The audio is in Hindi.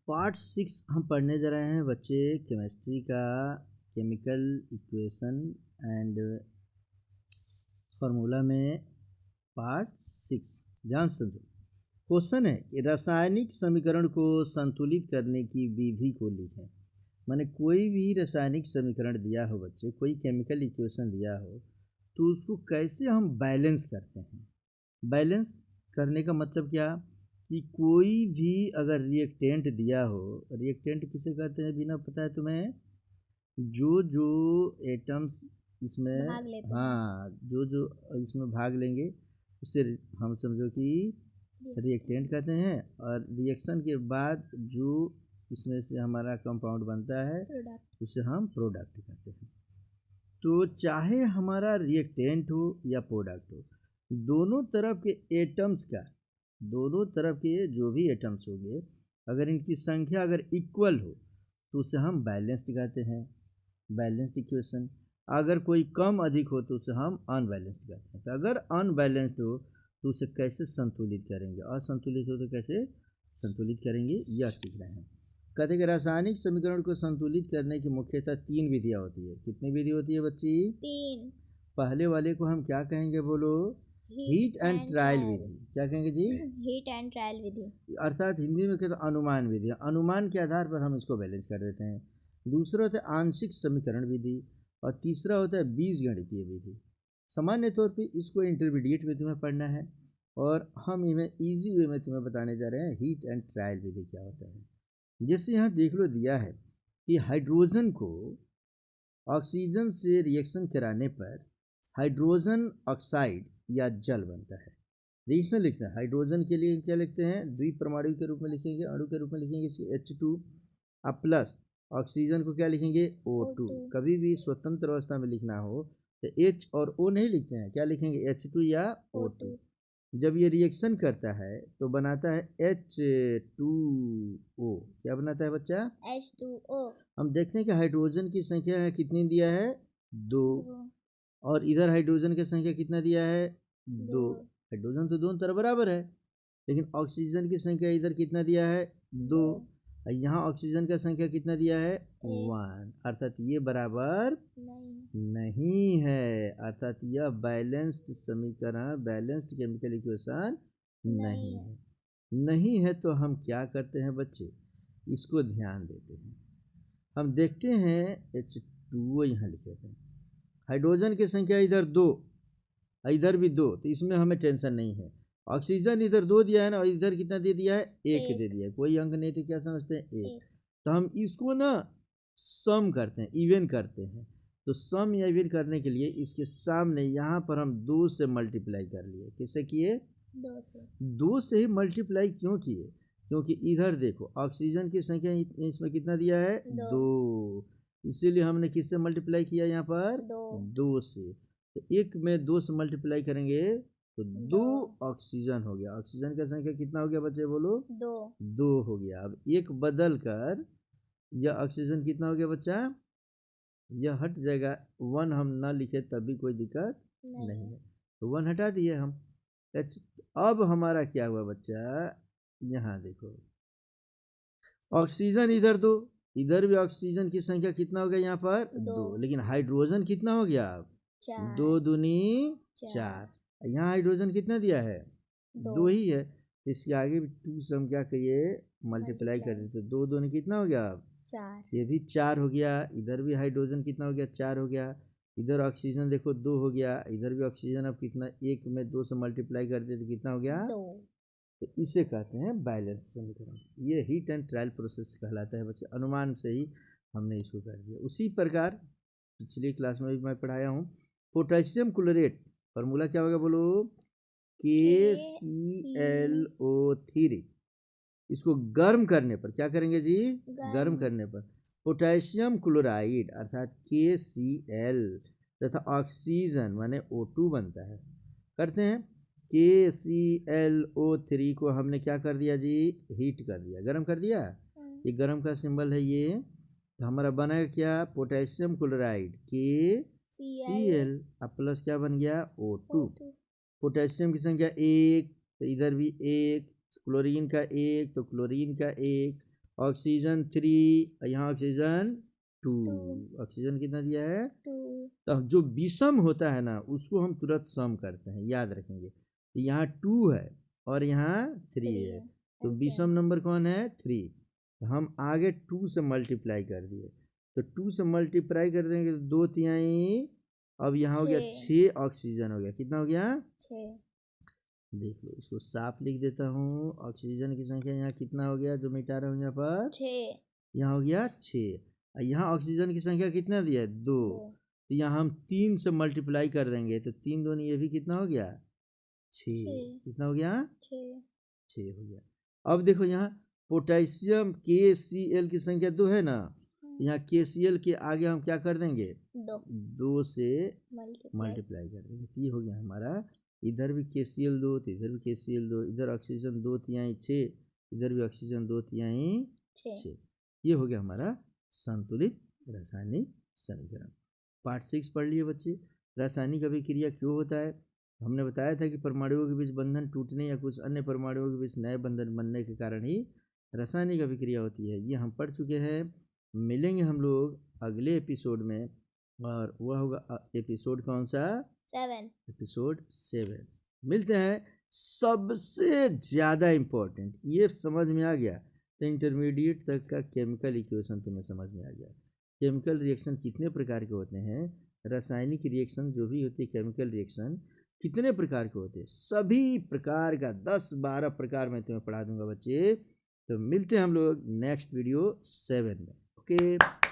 पार्ट 6 हम पढ़ने जा रहे हैं बच्चे केमिस्ट्री का केमिकल इक्वेशन एंड फार्मूला में पार्ट 6। ध्यान से समझो। क्वेश्चन है कि रासायनिक समीकरण को संतुलित करने की विधि को लिखें। माने कोई भी रासायनिक समीकरण दिया हो बच्चे, कोई केमिकल इक्वेशन दिया हो तो उसको कैसे हम बैलेंस करते हैं। बैलेंस करने का मतलब क्या कि कोई भी अगर रिएक्टेंट दिया हो, रिएक्टेंट किसे कहते हैं बिना पता है तुम्हें? जो एटम्स इसमें भाग लेते हैं। हाँ, जो इसमें भाग लेंगे उसे हम समझो कि रिएक्टेंट कहते हैं। और रिएक्शन के बाद जो इसमें से हमारा कंपाउंड बनता है उसे हम प्रोडक्ट कहते हैं। तो चाहे हमारा रिएक्टेंट हो या प्रोडक्ट हो, दोनों तरफ के एटम्स का, दोनों तरफ के जो भी एटम्स होंगे अगर इनकी संख्या अगर इक्वल हो तो उसे हम बैलेंस्ड कहते हैं, बैलेंस्ड इक्वेशन। अगर कोई कम अधिक हो तो उसे हम अनबैलेंस्ड कहते हैं। तो अगर अनबैलेंस्ड हो तो उसे कैसे संतुलित करेंगे, असंतुलित हो तो कैसे संतुलित करेंगे, यह सीख रहे हैं। कहते हैं कि रासायनिक समीकरण को संतुलित करने की मुख्यतः 3 विधियां होती है। कितनी विधि होती है बच्ची? 3। पहले वाले को हम क्या कहेंगे बोलो? हीट एंड ट्रायल विधि। क्या कहेंगे जी? हीट एंड ट्रायल विधि, अर्थात हिंदी में कहते हैं अनुमान विधि। अनुमान के आधार पर हम इसको बैलेंस कर देते हैं। दूसरा होता है आंशिक समीकरण विधि और तीसरा होता है बीजगणितीय विधि। सामान्य तौर पे इसको इंटरमीडिएट में तुम्हें पढ़ना है और हम इन्हें इजी वे में तुम्हें बताने जा रहे हैं हीट एंड ट्रायल विधि क्या होता है। जैसे यहाँ देख लो दिया है कि हाइड्रोजन को ऑक्सीजन से रिएक्शन कराने पर हाइड्रोजन ऑक्साइड या जल बनता है। रिएक्शन लिखते हैं हाइड्रोजन के लिए क्या लिखते हैं? द्विपरमाणु के रूप में लिखेंगे, अणु के रूप में लिखेंगे H2 अब प्लस ऑक्सीजन को क्या लिखेंगे? O2। कभी भी स्वतंत्र अवस्था में लिखना हो तो H और O नहीं लिखते हैं, क्या लिखेंगे? H2 या O2। जब ये रिएक्शन करता है तो बनाता है H2O। क्या बनाता है बच्चा? H2O। हम देखते हैं कि हाइड्रोजन की संख्या कितनी दिया है? 2। और इधर हाइड्रोजन की संख्या कितना दिया है? 2। हाइड्रोजन तो दोनों तरफ बराबर है, लेकिन ऑक्सीजन की संख्या इधर कितना दिया है? 2। यहाँ ऑक्सीजन का संख्या कितना दिया है? 1। अर्थात ये बराबर नहीं है। अर्थात यह बैलेंस्ड समीकरण, बैलेंस्ड केमिकल इक्वेशन नहीं है। नहीं है तो हम क्या करते हैं बच्चे? इसको ध्यान देते हैं। हम देखते हैं H2O यहाँ लिखे थे, हाइड्रोजन की संख्या इधर 2, इधर भी 2, तो इसमें हमें टेंशन नहीं है। ऑक्सीजन इधर 2 दिया है ना, और इधर कितना दे दिया है? 1 दे दिया है। कोई अंक नहीं तो क्या समझते हैं? 1। तो हम इसको ना सम करते हैं, इवन करते हैं। तो सम या इवन करने के लिए इसके सामने यहाँ पर हम 2 से मल्टीप्लाई कर लिए। किससे किए? 2 से ही मल्टीप्लाई क्यों किए? क्योंकि इधर देखो ऑक्सीजन की संख्या इसमें कितना दिया है? 2। इसीलिए हमने किससे मल्टीप्लाई किया यहाँ पर? 2 से। तो 1 में 2 से मल्टीप्लाई करेंगे तो 2 ऑक्सीजन हो गया। ऑक्सीजन का संख्या कितना हो गया बच्चे बोलो? 2 हो गया। अब 1 बदल कर यह ऑक्सीजन कितना हो गया बच्चा? यह हट जाएगा। 1 हम ना लिखे तब भी कोई दिक्कत नहीं है, तो 1 हटा दिए हम। अब हमारा क्या हुआ बच्चा? यहाँ देखो ऑक्सीजन इधर 2, इधर भी ऑक्सीजन की संख्या कितना हो गया यहाँ पर? 2। लेकिन हाइड्रोजन कितना हो गया? 2 दूनी 4। यहाँ हाइड्रोजन कितना दिया है? 2 ही है। इसके आगे भी 2 से हम क्या करिए? मल्टीप्लाई कर देते। 2 दूनी कितना हो गया? 4। ये भी 4 हो गया। इधर भी हाइड्रोजन कितना हो गया? 4 हो गया। इधर ऑक्सीजन देखो 2 हो गया। इधर भी ऑक्सीजन अब कितना? 1 में 2 से मल्टीप्लाई कर देते कितना हो गया? 2। तो इसे कहते हैं बैलेंस समीकरण। ये हीट एंड ट्रायल प्रोसेस कहलाता है बच्चे। अनुमान से ही हमने इसको कर दिया। उसी प्रकार पिछली क्लास में भी मैं पढ़ाया हूँ। पोटेशियम क्लोरेट फार्मूला क्या होगा बोलो? KClO3। इसको गर्म करने पर क्या करेंगे जी? गर्म करने पर पोटेशियम क्लोराइड अर्थात KCl तथा ऑक्सीजन माने O2 बनता है। करते हैं KClO3 को हमने क्या कर दिया जी? हीट कर दिया, गर्म कर दिया। ये गर्म का सिंबल है ये। तो हमारा बनेगा क्या? पोटेशियम क्लोराइड KCl अब प्लस क्या बन गया? O2। पोटेशियम की संख्या 1 तो इधर भी 1, क्लोरीन का 1 तो क्लोरीन का 1, ऑक्सीजन 3, यहाँ ऑक्सीजन 2। ऑक्सीजन कितना दिया है? 2। तो जो विषम होता है ना उसको हम तुरंत सम करते हैं, याद रखेंगे। तो यहाँ 2 है और यहाँ 3 है, तो विषम नंबर कौन है? 3। तो हम आगे 2 से मल्टीप्लाई कर दिए, तो 2 से मल्टीप्लाई कर देंगे तो 2 अब यहाँ हो गया 6 ऑक्सीजन हो गया। कितना हो गया? 6। देख लो, इसको साफ लिख देता हूँ। ऑक्सीजन की संख्या यहाँ कितना हो गया जो मिटा रहा हूँ यहाँ पर? 6। यहाँ हो गया 6। यहाँ ऑक्सीजन की संख्या कितना दिया है? 2। तो यहाँ हम 3 से मल्टीप्लाई कर देंगे तो 3 2 ये भी कितना हो गया? 6। कितना हो गया? 6 हो गया। अब देखो यहाँ पोटेशियम KCl की संख्या 2 है ना, यहाँ KCl के आगे हम क्या कर देंगे? 2 से मल्टीप्लाई कर देंगे। ये हो गया हमारा, इधर भी KCl 2 तो इधर भी KCl 2, इधर ऑक्सीजन 2 तिहाई 6, इधर भी ऑक्सीजन 2 तिहाई 6। ये हो गया हमारा संतुलित रासायनिक समीकरण। पार्ट 6 पढ़ लिए बच्चे। रासायनिक अभिक्रिया क्यों होता है? हमने बताया था कि परमाणुओं के बीच बंधन टूटने या कुछ अन्य परमाणुओं के बीच नए बंधन बनने के कारण ही रासायनिक अभिक्रिया होती है। ये हम पढ़ चुके हैं। मिलेंगे हम लोग अगले एपिसोड में, और वह होगा एपिसोड कौन सा? 7। एपिसोड 7। मिलते हैं। सबसे ज़्यादा इम्पोर्टेंट, ये समझ में आ गया तो इंटरमीडिएट तक का केमिकल इक्वेशन तुम्हें समझ में आ गया। केमिकल रिएक्शन कितने प्रकार के होते हैं, रासायनिक रिएक्शन जो भी होती है, केमिकल रिएक्शन कितने प्रकार के होते हैं, सभी प्रकार का 10-12 प्रकार मैं तुम्हें पढ़ा दूंगा बच्चे। तो मिलते हैं हम लोग नेक्स्ट वीडियो 7 में। ओके।